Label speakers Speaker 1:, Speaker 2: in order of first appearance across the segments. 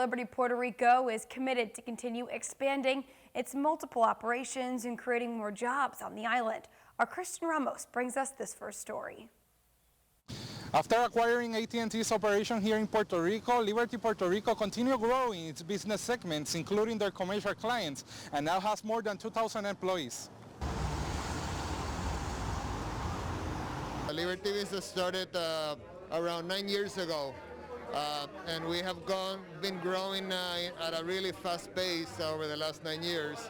Speaker 1: Liberty Puerto Rico is committed to continue expanding its multiple operations and creating more jobs on the island. Our Christian Ramos brings us this first story.
Speaker 2: After acquiring AT&T's operation here in Puerto Rico, Liberty Puerto Rico continued growing its business segments, including their commercial clients, and now has more than 2,000 employees.
Speaker 3: Liberty Business started around 9 years ago, and we have been growing at a really fast pace over the last 9 years.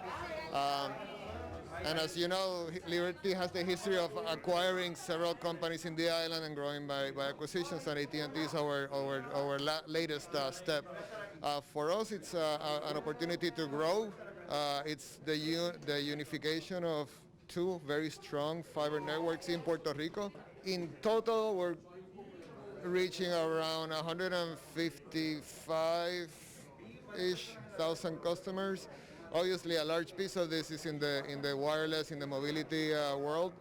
Speaker 3: And as you know, Liberty has the history of acquiring several companies in the island and growing by acquisitions, and AT&T is our latest step. For us, it's an opportunity to grow. It's the unification of two very strong fiber networks in Puerto Rico. In total, we're reaching around 155-ish thousand customers. Obviously, a large piece of this is in the wireless, in the mobility world.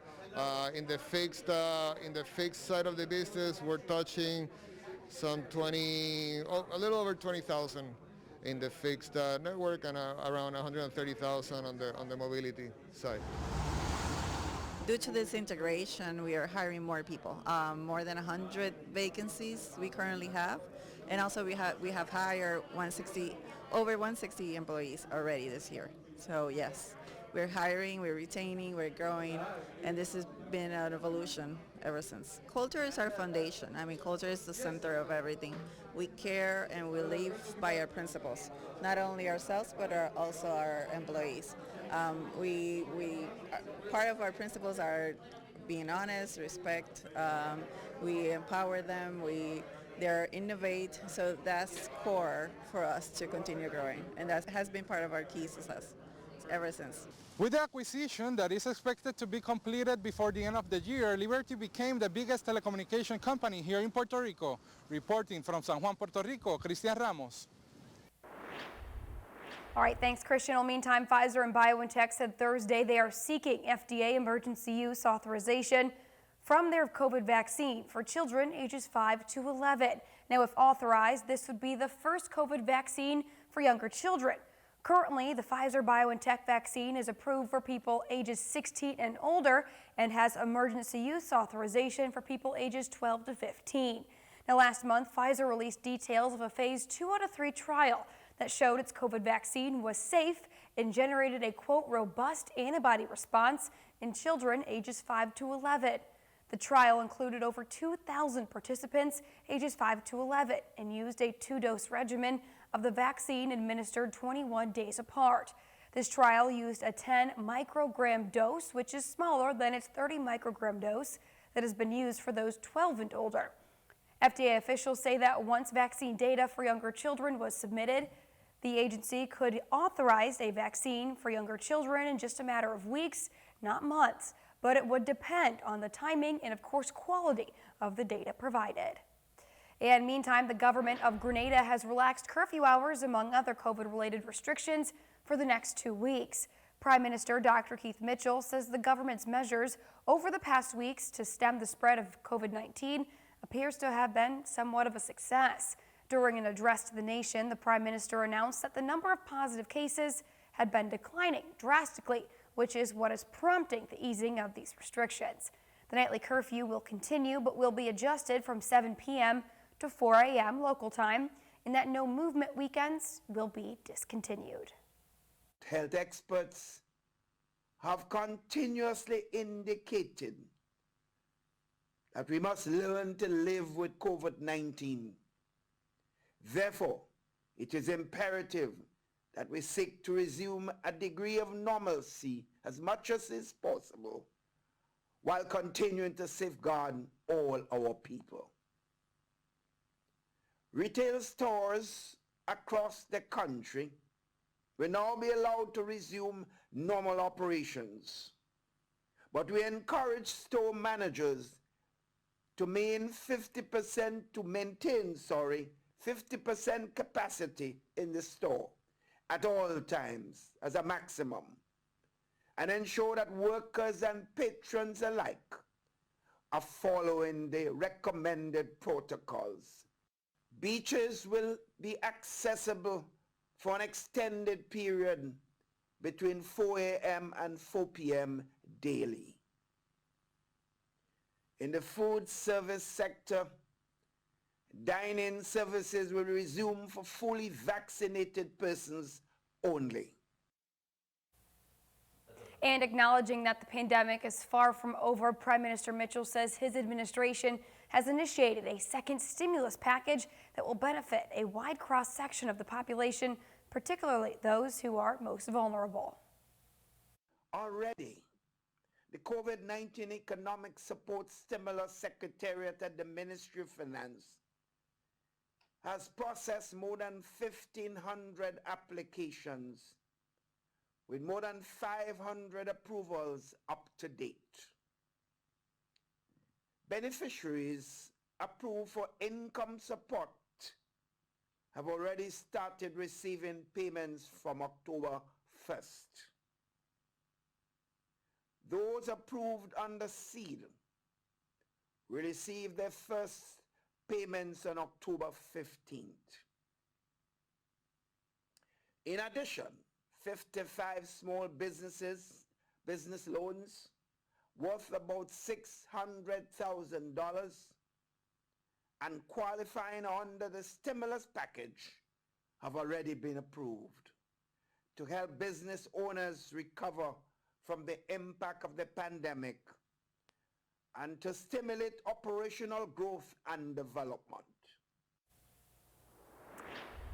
Speaker 3: In the fixed side of the business, we're touching a little over 20,000 in the fixed network, and around 130,000 on the mobility side.
Speaker 4: Due to this integration, we are hiring more people, more than 100 vacancies we currently have, and also we have hired over 160 employees already this year. So yes, we're hiring, we're retaining, we're growing, and this has been an evolution ever since. Culture is our foundation. I mean, culture is the center of everything. We care and we live by our principles, not only ourselves but also our employees. Part of our principles are being honest, respect. We empower them. They're innovate. So that's core for us to continue growing, and that has been part of our key success ever since.
Speaker 2: With the acquisition that is expected to be completed before the end of the year, Liberty became the biggest telecommunication company here in Puerto Rico. Reporting from San Juan, Puerto Rico, Christian Ramos.
Speaker 1: All right, thanks, Christian. In the meantime, Pfizer and BioNTech said Thursday they are seeking FDA emergency use authorization from their COVID vaccine for children ages 5 to 11. Now, if authorized, this would be the first COVID vaccine for younger children. Currently, the Pfizer-BioNTech vaccine is approved for people ages 16 and older and has emergency use authorization for people ages 12 to 15. Now, last month, Pfizer released details of a phase 2 out of 3 trial that showed its COVID vaccine was safe and generated a, quote, robust antibody response in children ages 5 to 11. The trial included over 2,000 participants ages 5 to 11 and used a 2-dose regimen of the vaccine administered 21 days apart. This trial used a 10 microgram dose, which is smaller than its 30 microgram dose that has been used for those 12 and older. FDA officials say that once vaccine data for younger children was submitted, the agency could authorize a vaccine for younger children in just a matter of weeks, not months, but it would depend on the timing and, of course, quality of the data provided. And meantime, the government of Grenada has relaxed curfew hours, among other COVID-related restrictions, for the next 2 weeks. Prime Minister Dr. Keith Mitchell says the government's measures over the past weeks to stem the spread of COVID-19 appears to have been somewhat of a success. During an address to the nation, the Prime Minister announced that the number of positive cases had been declining drastically, which is what is prompting the easing of these restrictions. The nightly curfew will continue, but will be adjusted from 7 p.m. to 4 a.m. local time, and that no movement weekends will be discontinued.
Speaker 5: Health experts have continuously indicated that we must learn to live with COVID-19. Therefore, it is imperative that we seek to resume a degree of normalcy as much as is possible while continuing to safeguard all our people. Retail stores across the country will now be allowed to resume normal operations, but we encourage store managers to maintain 50% capacity in the store at all times as a maximum, and ensure that workers and patrons alike are following the recommended protocols. Beaches will be accessible for an extended period between 4 a.m. and 4 p.m. daily. In the food service sector, dine-in services will resume for fully vaccinated persons only.
Speaker 1: And acknowledging that the pandemic is far from over, Prime Minister Mitchell says his administration has initiated a second stimulus package that will benefit a wide cross-section of the population, particularly those who are most vulnerable.
Speaker 5: Already, the COVID-19 Economic Support Stimulus Secretariat at the Ministry of Finance has processed more than 1,500 applications with more than 500 approvals up to date. Beneficiaries approved for income support have already started receiving payments from October 1st. Those approved under SEED will receive their first payments on October 15th. In addition, 55 small business loans worth about $600,000 and qualifying under the stimulus package have already been approved to help business owners recover from the impact of the pandemic and to stimulate operational growth and development.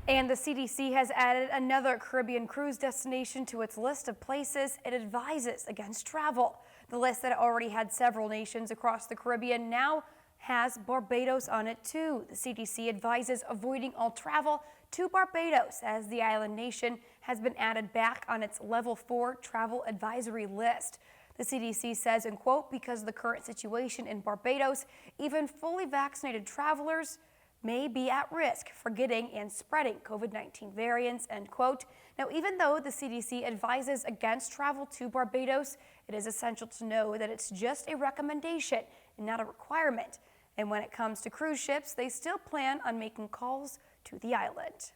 Speaker 1: And the CDC has added another Caribbean cruise destination to its list of places it advises against travel. The list that already had several nations across the Caribbean now has Barbados on it too. The CDC advises avoiding all travel to Barbados as the island nation has been added back on its level 4 travel advisory list. The CDC says, and quote, because of the current situation in Barbados, even fully vaccinated travelers may be at risk for getting and spreading COVID-19 variants, end quote. Now, even though the CDC advises against travel to Barbados, it is essential to know that it's just a recommendation and not a requirement. And when it comes to cruise ships, they still plan on making calls to the island.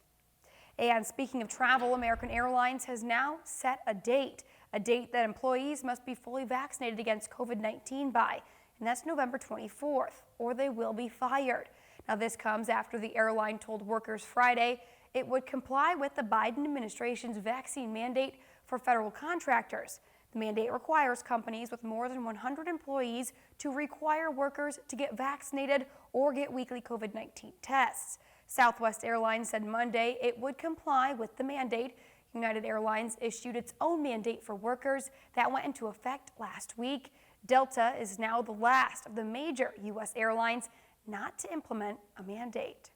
Speaker 1: And speaking of travel, American Airlines has now set a date that employees must be fully vaccinated against COVID-19 by, and that's November 24th, or they will be fired. Now, this comes after the airline told workers Friday it would comply with the Biden administration's vaccine mandate for federal contractors. The mandate requires companies with more than 100 employees to require workers to get vaccinated or get weekly COVID-19 tests. Southwest Airlines said Monday it would comply with the mandate. United Airlines issued its own mandate for workers that went into effect last week. Delta is now the last of the major U.S. airlines not to implement a mandate.